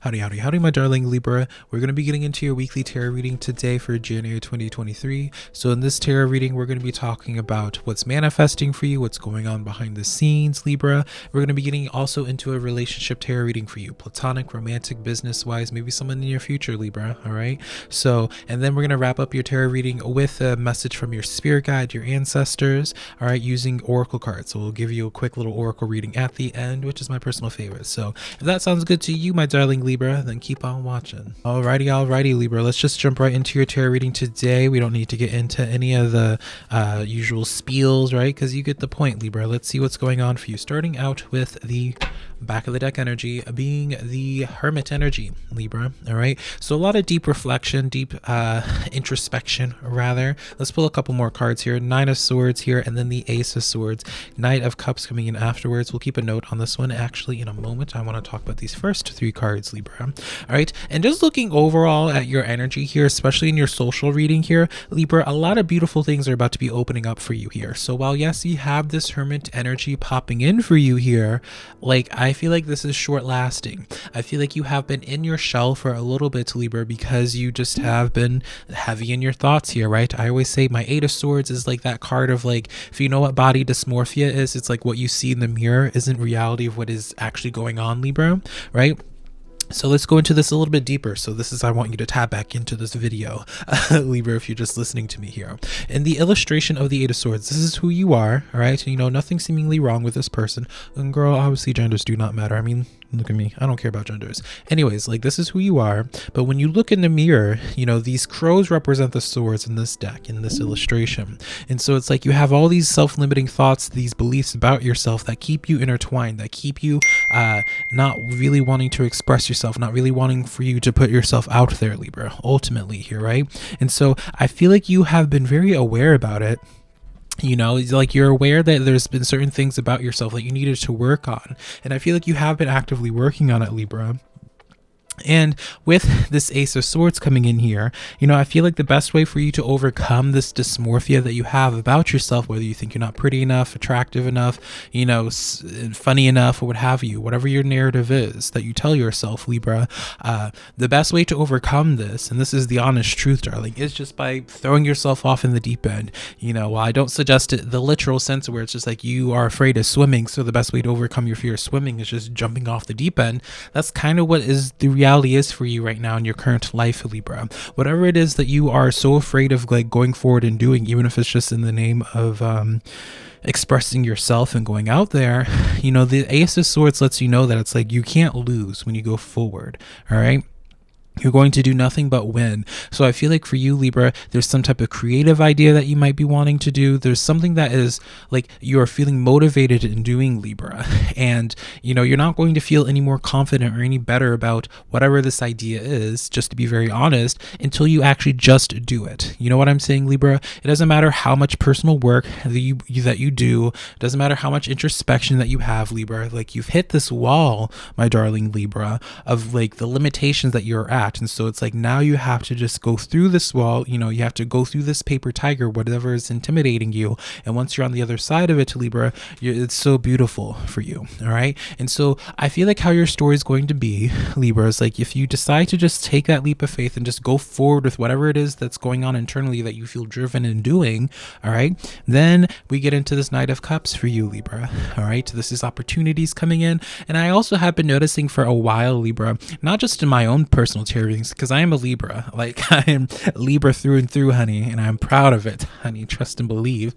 Howdy, howdy, howdy, my darling Libra. We're going to be getting into your weekly tarot reading today for January 2023. So in this tarot reading, we're going to be talking about what's manifesting for you, what's going on behind the scenes, Libra. We're going to be getting also into a relationship tarot reading for you, platonic, romantic, business-wise, maybe someone in your future, Libra, all right? So, and then we're going to wrap up your tarot reading with a message from your spirit guide, your ancestors, all right, using oracle cards. So we'll give you a quick little oracle reading at the end, which is my personal favorite. So if that sounds good to you, my darling Libra, then keep on watching. Alrighty, Libra. Let's just jump right into your tarot reading today. We don't need to get into any of the usual spiels, right? Because you get the point, Libra. Let's see what's going on for you. Starting out with the back of the deck energy being the Hermit energy, Libra. All right. So a lot of deep reflection, deep introspection, rather. Let's pull a couple more cards here. Nine of Swords here, and then the Ace of Swords. Knight of Cups coming in afterwards. We'll keep a note on this one actually in a moment. I want to talk about these first three cards, Libra. All right. And just looking overall at your energy here, especially in your social reading here, Libra, a lot of beautiful things are about to be opening up for you here. So while yes, you have this Hermit energy popping in for you here, like I feel like this is short lasting. I feel like you have been in your shell for a little bit, Libra, because you just have been heavy in your thoughts here, right? I always say my Eight of Swords is like that card of like, if you know what body dysmorphia is, it's like what you see in the mirror isn't reality of what is actually going on, Libra, right? So let's go into this a little bit deeper. So this is, I want you to tap back into this video, Libra, if you're just listening to me here. In the illustration of the Eight of Swords, this is who you are, all right? You know, nothing seemingly wrong with this person. And girl, obviously genders do not matter. I mean, look at me. I don't care about genders. Anyways, like this is who you are. But when you look in the mirror, you know, these crows represent the swords in this deck, in this illustration. And so it's like you have all these self-limiting thoughts, these beliefs about yourself that keep you intertwined, that keep you not really wanting to express yourself, not really wanting for you to put yourself out there, Libra, ultimately here, right? And so I feel like you have been very aware about it. You know, like you're aware that there's been certain things about yourself that you needed to work on. And I feel like you have been actively working on it, Libra. And with this Ace of Swords coming in here, you know, I feel like the best way for you to overcome this dysmorphia that you have about yourself, whether you think you're not pretty enough, attractive enough, you know, funny enough, or what have you, whatever your narrative is that you tell yourself, Libra, the best way to overcome this, and this is the honest truth, darling, is just by throwing yourself off in the deep end. You know, while I don't suggest it the literal sense where it's just like you are afraid of swimming, so the best way to overcome your fear of swimming is just jumping off the deep end. That's kind of what is the reality is for you right now in your current life, Libra. Whatever it is that you are so afraid of like going forward and doing, even if it's just in the name of expressing yourself and going out there, you know, the Ace of Swords lets you know that it's like you can't lose when you go forward, all right? You're going to do nothing but win. So I feel like for you, Libra, there's some type of creative idea that you might be wanting to do. There's something that is like you're feeling motivated in doing, Libra. And, you know, you're not going to feel any more confident or any better about whatever this idea is, just to be very honest, until you actually just do it. You know what I'm saying, Libra? It doesn't matter how much personal work that you do. It doesn't matter how much introspection that you have, Libra. Like you've hit this wall, my darling Libra, of like the limitations that you're at. And so it's like now you have to just go through this wall, you know, you have to go through this paper tiger, whatever is intimidating you. And once you're on the other side of it, Libra, it's so beautiful for you. All right. And so I feel like how your story is going to be, Libra, is like if you decide to just take that leap of faith and just go forward with whatever it is that's going on internally that you feel driven in doing. All right. Then we get into this Knight of Cups for you, Libra. All right. This is opportunities coming in. And I also have been noticing for a while, Libra, not just in my own personal because I am a Libra, like I am Libra through and through, honey, and I'm proud of it, honey, trust and believe.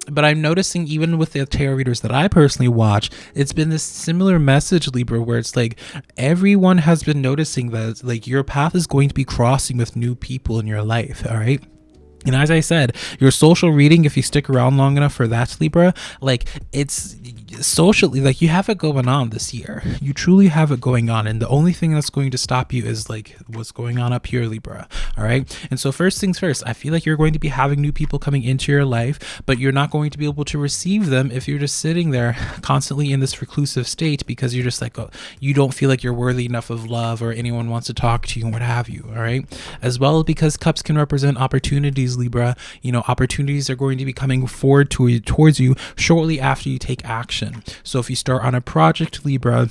But I'm noticing even with the tarot readers that I personally watch, it's been this similar message, Libra, where it's like everyone has been noticing that like your path is going to be crossing with new people in your life, all right? And as I said, your social reading, if you stick around long enough for that, Libra, like it's socially, like you have it going on this year. You truly have it going on. And the only thing that's going to stop you is like what's going on up here, Libra. All right. And so first things first, I feel like you're going to be having new people coming into your life, but you're not going to be able to receive them if you're just sitting there constantly in this reclusive state because you're just like, oh, you don't feel like you're worthy enough of love or anyone wants to talk to you and what have you. All right. As well, because cups can represent opportunities, Libra, you know, opportunities are going to be coming forward towards you shortly after you take action. So if you start on a project, Libra,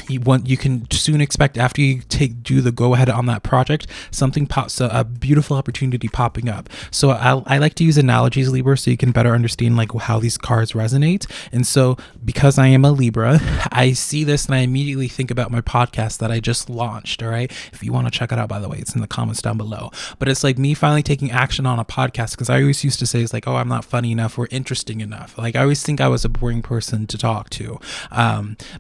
You can soon expect, after you do the go ahead on that project, something pops, a beautiful opportunity popping up. So I like to use analogies, Libra, so you can better understand like how these cards resonate. And so because I am a Libra, I see this and I immediately think about my podcast that I just launched. All right, if you want to check it out, by the way, it's in the comments down below. But it's like me finally taking action on a podcast, because I always used to say, it's like, oh, I'm not funny enough or interesting enough. Like I always think I was a boring person to talk to.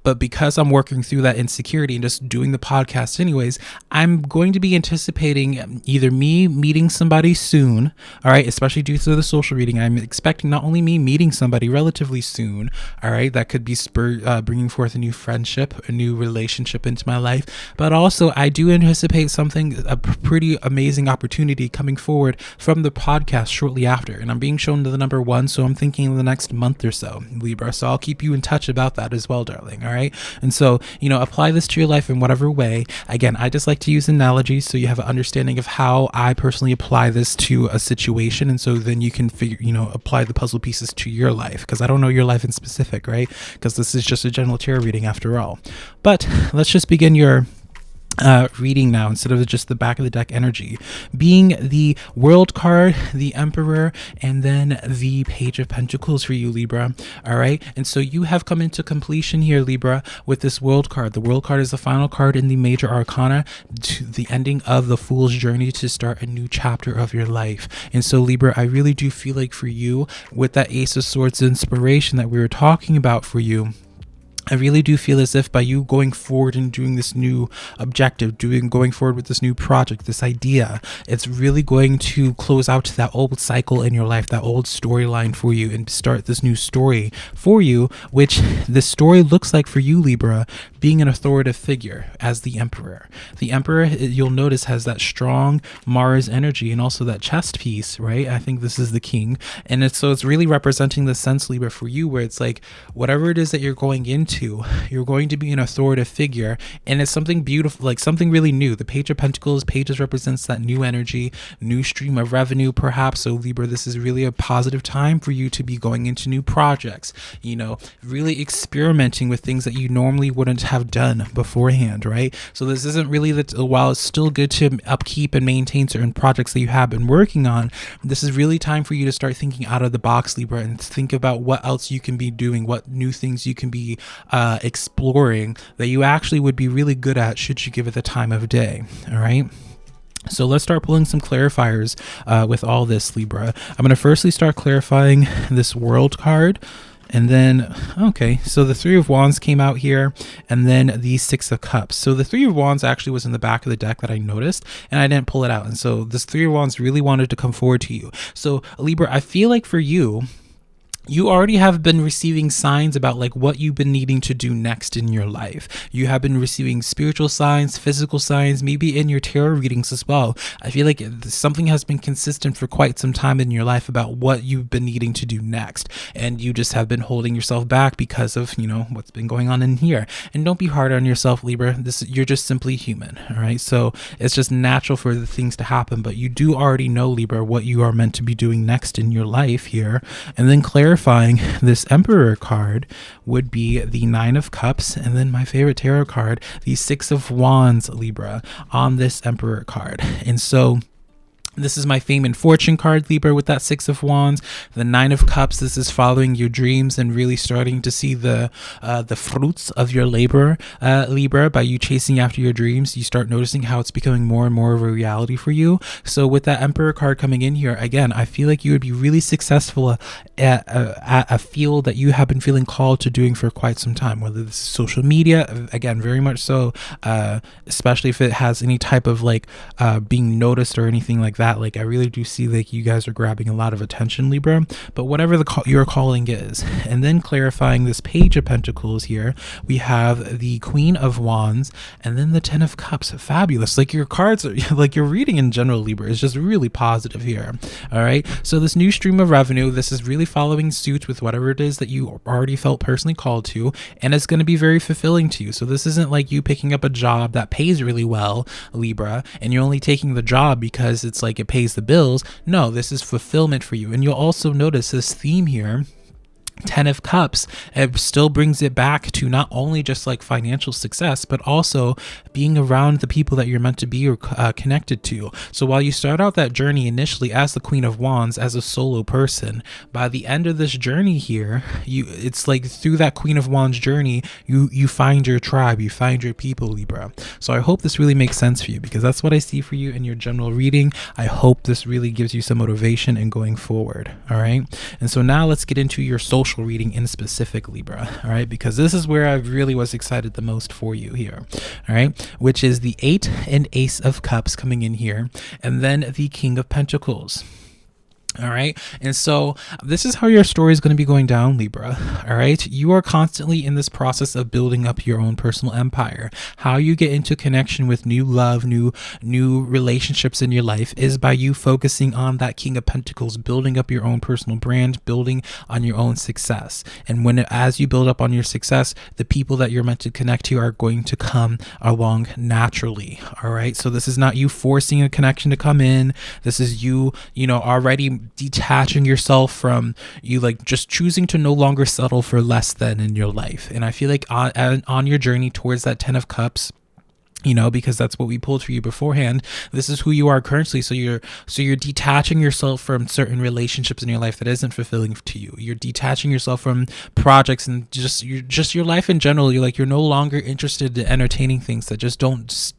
But because I'm working through that insecurity and just doing the podcast anyways, I'm going to be anticipating either me meeting somebody soon, all right, especially due to the social reading. I'm expecting not only me meeting somebody relatively soon, all right, that could be bringing forth a new friendship, a new relationship into my life, but also I do anticipate a pretty amazing opportunity coming forward from the podcast shortly after, and I'm being shown to the number 1, so I'm thinking in the next month or so, Libra. So I'll keep you in touch about that as well, darling. All right. And so, apply this to your life in whatever way. Again, I just like to use analogies so you have an understanding of how I personally apply this to a situation. And so then you can apply the puzzle pieces to your life, because I don't know your life in specific, right? Because this is just a general tarot reading after all. But let's just begin your reading now, instead of just the back of the deck energy, being the World card, the Emperor, and then the Page of Pentacles for you, Libra. All right, and so you have come into completion here, Libra, with this World card. The World card is the final card in the major arcana, to the ending of the Fool's journey to start a new chapter of your life. And so, Libra, I really do feel like for you, with that Ace of Swords inspiration that we were talking about for you, I really do feel as if by you going forward and doing this new objective, going forward with this new project, this idea, it's really going to close out that old cycle in your life, that old storyline for you, and start this new story for you, which this story looks like for you, Libra, being an authoritative figure as the Emperor. The Emperor, you'll notice, has that strong Mars energy and also that chest piece, right? I think this is the King. And it's really representing the sense, Libra, for you, where it's like, whatever it is that you're going into, you're going to be an authoritative figure, and it's something beautiful, like something really new. The Page of Pentacles, pages represents that new energy, new stream of revenue, perhaps. So Libra, this is really a positive time for you to be going into new projects, really experimenting with things that you normally wouldn't have done beforehand, right? So this isn't really while it's still good to upkeep and maintain certain projects that you have been working on, this is really time for you to start thinking out of the box, Libra, and think about what else you can be doing, what new things you can be exploring that you actually would be really good at should you give it the time of day. All right. So let's start pulling some clarifiers with all this, Libra. I'm going to firstly start clarifying this World card. And then, okay, so the Three of Wands came out here, and then the Six of Cups. So the Three of Wands actually was in the back of the deck that I noticed, and I didn't pull it out. And so this Three of Wands really wanted to come forward to you. So Libra, I feel like for you, you already have been receiving signs about like what you've been needing to do next in your life. You have been receiving spiritual signs, physical signs, maybe in your tarot readings as well. I feel like something has been consistent for quite some time in your life about what you've been needing to do next. And you just have been holding yourself back because of, what's been going on in here. And don't be hard on yourself, Libra. You're just simply human. All right. So it's just natural for the things to happen, but you do already know, Libra, what you are meant to be doing next in your life here. And then clarifying this Emperor card would be the Nine of Cups, and then my favorite tarot card, the Six of Wands, Libra, on this Emperor card. And so this is my fame and fortune card, Libra, with that Six of Wands. The Nine of Cups, this is following your dreams and really starting to see the fruits of your labor, Libra. By you chasing after your dreams, you start noticing how it's becoming more and more of a reality for you. So with that Emperor card coming in here, again, I feel like you would be really successful at a field that you have been feeling called to doing for quite some time, whether this is social media, again, very much so, especially if it has any type of like being noticed or anything like that. Like I really do see like you guys are grabbing a lot of attention, Libra, but whatever your calling is. And then clarifying this Page of Pentacles here, we have the Queen of Wands and then the Ten of Cups. Fabulous. Like your cards are like your reading in general, Libra, is just really positive here. All right. So this new stream of revenue, this is really following suit with whatever it is that you already felt personally called to, and it's going to be very fulfilling to you. So this isn't like you picking up a job that pays really well, Libra, and you're only taking the job because it's like it pays the bills. No, this is fulfillment for you. And you'll also notice this theme here Ten of Cups, it still brings it back to not only just like financial success, but also being around the people that you're meant to be or connected to. So while you start out that journey initially as the Queen of Wands, as a solo person, by the end of this journey here, it's like through that Queen of Wands journey, you find your tribe, you find your people, Libra. So I hope this really makes sense for you, because that's what I see for you in your general reading. I hope this really gives you some motivation in going forward. All right. And so now let's get into your social reading in specific, Libra. All right, because this is where I really was excited the most for you here. All right, which is the 8 and Ace of Cups coming in here, and then the King of Pentacles. All right. And so this is how your story is going to be going down, Libra. All right. You are constantly in this process of building up your own personal empire. How you get into connection with new love, new relationships in your life is by you focusing on that King of Pentacles, building up your own personal brand, building on your own success. And as you build up on your success, the people that you're meant to connect to are going to come along naturally. All right. So this is not you forcing a connection to come in. This is you, already detaching yourself from you, like just choosing to no longer settle for less than in your life. And I feel like on your journey towards that 10 of Cups, because that's what we pulled for you beforehand, this is who you are currently. So you're detaching yourself from certain relationships in your life that isn't fulfilling to you. You're detaching yourself from projects and just your life in general. You're no longer interested in entertaining things that just don't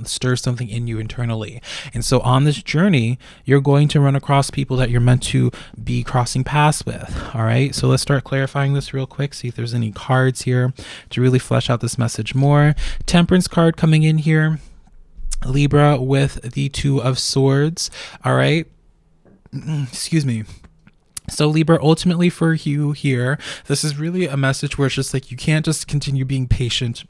stir something in you internally. And so on this journey, you're going to run across people that you're meant to be crossing paths with. All right, so let's start clarifying this real quick, see if there's any cards here to really flesh out this message more. Temperance card coming in here, Libra, with the 2 of Swords. All right, excuse me. So Libra, ultimately for you here, this is really a message where it's just like you can't just continue being patient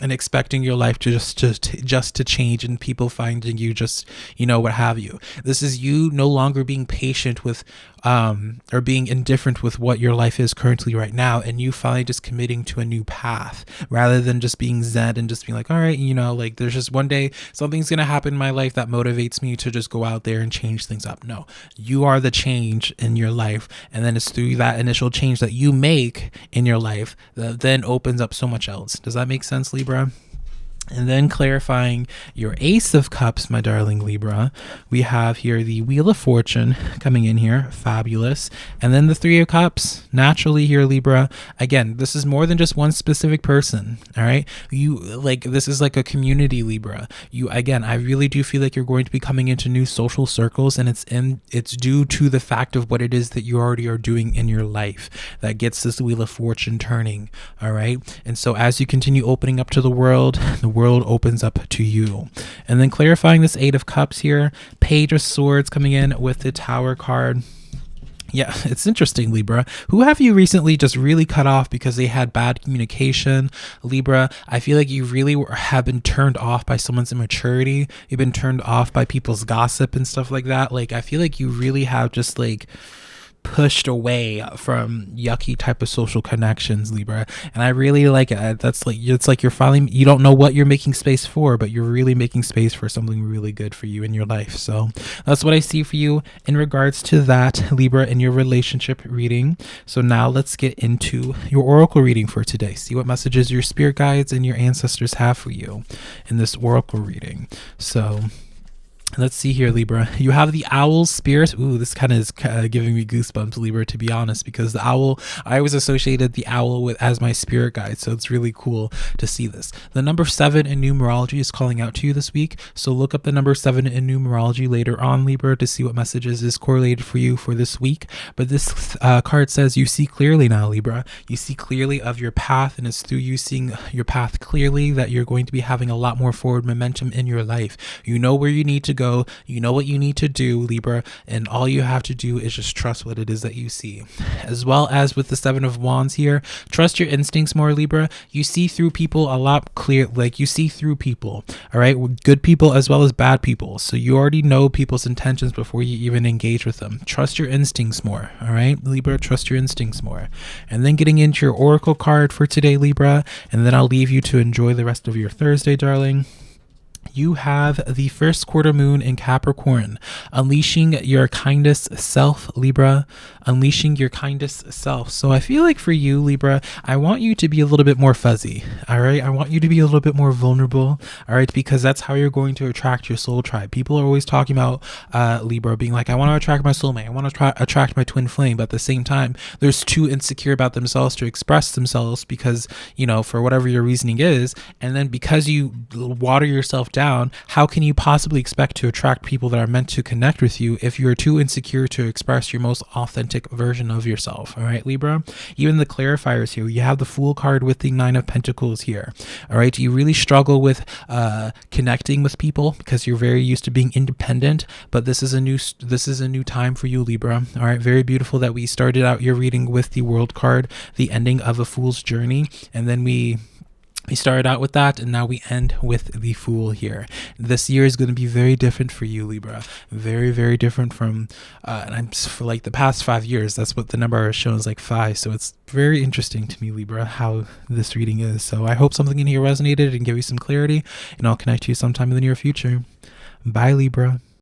and expecting your life to just to change and people finding you just, what have you. This is you no longer being patient with or being indifferent with what your life is currently right now, and you finally just committing to a new path rather than just being zen and just being like, all right, there's just one day something's going to happen in my life that motivates me to just go out there and change things up. No, you are the change in your life. And then it's through that initial change that you make in your life that then opens up so much else. Does that make sense, Libra? And then clarifying your Ace of Cups, my darling Libra, we have here the Wheel of Fortune coming in here, fabulous. And then the 3 of Cups, naturally here, Libra. Again, this is more than just one specific person, all right? This is like a community, Libra. I really do feel like you're going to be coming into new social circles, and it's due to the fact of what it is that you already are doing in your life that gets this Wheel of Fortune turning, all right? And so as you continue opening up to the world opens up to you. And then clarifying this 8 of Cups here, Page of Swords coming in with the Tower card. Yeah, it's interesting, Libra. Who have you recently just really cut off because they had bad communication? Libra, I feel like you really have been turned off by someone's immaturity. You've been turned off by people's gossip and stuff like that. I feel like you really have just pushed away from yucky type of social connections, Libra, and I really like it. It's like you're finally, you don't know what you're making space for, but you're really making space for something really good for you in your life. So that's what I see for you in regards to that, Libra, in your relationship reading. So now let's get into your oracle reading for today. See what messages your spirit guides and your ancestors have for you in this oracle reading. So let's see here, Libra. You have the owl spirit. Ooh, this kind of is giving me goosebumps, Libra, to be honest, because the owl, I always associated the owl as my spirit guide. So it's really cool to see this. The number 7 in numerology is calling out to you this week. So look up the number 7 in numerology later on, Libra, to see what messages is correlated for you for this week. But this card says you see clearly now, Libra. You see clearly of your path, and it's through you seeing your path clearly that you're going to be having a lot more forward momentum in your life. You know where you need to go. You know what you need to do, Libra, and all you have to do is just trust what it is that you see. As well as with the 7 of Wands here, trust your instincts more, Libra. You see through people a lot clear, you see through people, all right? Good people as well as bad people. So you already know people's intentions before you even engage with them. Trust your instincts more, all right, Libra? Trust your instincts more. And then getting into your oracle card for today, Libra, and then I'll leave you to enjoy the rest of your Thursday, darling. you have the first quarter moon in Capricorn, unleashing your kindest self, Libra, unleashing your kindest self. So I feel like for you, Libra, I want you to be a little bit more fuzzy. All right. I want you to be a little bit more vulnerable. All right. Because that's how you're going to attract your soul tribe. People are always talking about Libra being like, I want to attract my soulmate. I want to attract my twin flame. But at the same time, they're too insecure about themselves to express themselves because, you know, for whatever your reasoning is. And then because you water yourself down, how can you possibly expect to attract people that are meant to connect with you if you're too insecure to express your most authentic version of yourself? All right, Libra. Even the clarifiers here, you have the Fool card with the Nine of Pentacles here. All right, you really struggle with connecting with people because you're very used to being independent, but this is a new time for you, Libra. All right, very beautiful that we started out your reading with the World card, the ending of a fool's journey, and then we started out with that, and now we end with the Fool here. This year is going to be very different for you, Libra. Very, very different from, and I'm for like the past 5 years. That's what the number is showing, is like 5. So it's very interesting to me, Libra, how this reading is. So I hope something in here resonated and gave you some clarity, and I'll connect to you sometime in the near future. Bye, Libra.